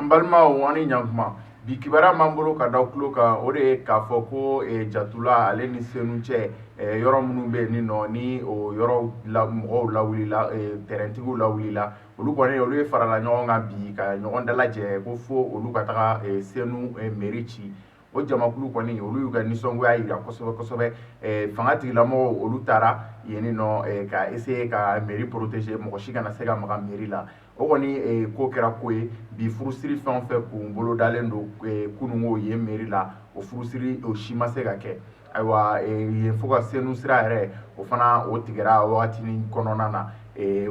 An balimaw an ni ɲantuma bi kibaruya m'an bolo ka da tulo kan o de ye k'a fɔ ko Jatula ale ni Senu cɛ yɔrɔ minnu bɛ yen ni nɔ ni o yɔrɔ mɔgɔw lawulila terraintigiw lawulila olu kɔni olu ye farala ɲɔgɔn kan bi ka ɲɔgɔn dalajɛ ko fo olu ka taga Senu mairie ci o jamakulu kɔni olu y'u ka nisɔngoya jira kosɛbɛ kosɛbɛ fanga tigilamɔgɔw olu taara yen nɔ ka essayer ka mairie protéger mɔgɔ si kana se ka maga mairie la o kɔni ko kɛra ko ye bi furusiri fɛn o fɛn kun bolo dalen don kunungo yen mairie la o furusiri o si ma se ka kɛ ayiwa yen fo ka Senu sira yɛrɛ o fana o tigɛra wagatinin kɔnɔna na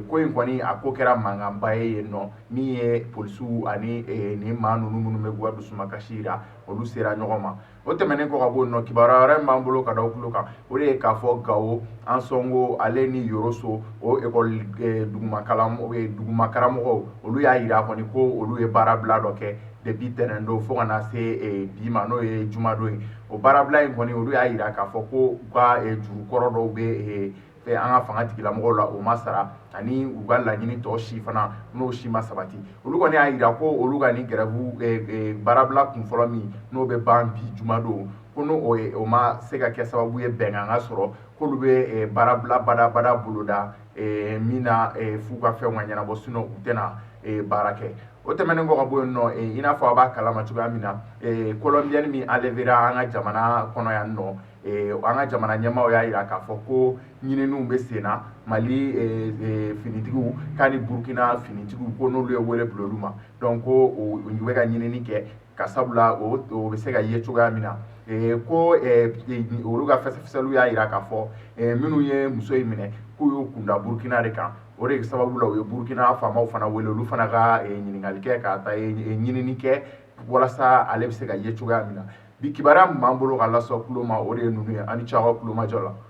ko in kɔni a ko kɛra mankanba ye yen nɔ min ye polisiw ani nin maa ninnu minnu bɛ k'u ka dusukasi jira olu sera ɲɔgɔn ma o tɛmɛnen kɔ ka bɔ yen nɔ kibaruya wɛrɛ min b'an bolo ka da o tulo kan o de ye k'a fɔ Gawo Ansongo ale ni Yoroso o ekɔli dugumakaramɔgɔw olu y'a jira kɔni ko olu ye baarabila dɔ kɛ depuis tɛnɛn don fo ka na se bi ma n'o ye jumadon ye o baarabila in kɔni olu y'a jira k'a fɔ ko u ka jurukɔrɔ dɔw bɛ an ka fanga tigilamɔgɔw la o ma sara ani u ka laɲini tɔ si fana n'o si ma sabati olu kɔni y'a jira ko olu ka ni grève baarabila kun fɔlɔ min n'o bɛ ban bi jumadon ko n'o o ma se ka kɛ sababu ye bɛnkan ka sɔrɔ k'olu bɛ baarabila badabada boloda min na f'u ka fɛnw ka ɲɛnabɔ sinon u tɛna baara kɛ o tɛmɛnen kɔ ka bɔ yen nɔ i n'a fɔ a b'a kalama cogoya min na colombienne min enlevera an ka jamana kɔnɔ yan nɔ an ka jamana ɲɛmaaw y'a jira k'a fɔ ko ɲininiw bɛ sen na Mali finitigiw k'a ni Burukina finitigiw ko n'olu ye wele bila olu ma donc ko u bɛ ka ɲinini kɛ ka sabula o bɛ se ka ye cogoya min na ko olu ka fɛsɛfɛsɛliw y'a jira k'a fɔ minnu ye muso in minɛ k'u y'u kunda Burukina de kan o de sababu la u ye Burukina faamaw fana wele olu fana ka ɲininkali kɛ ka taa ɲinini kɛ walasa ale bɛ se ka ye cogoya min na bi kibaruya min b'an bolo ka lasɔ tulo ma o de ye ninnu ye ani ce aw ka tulomajɔ la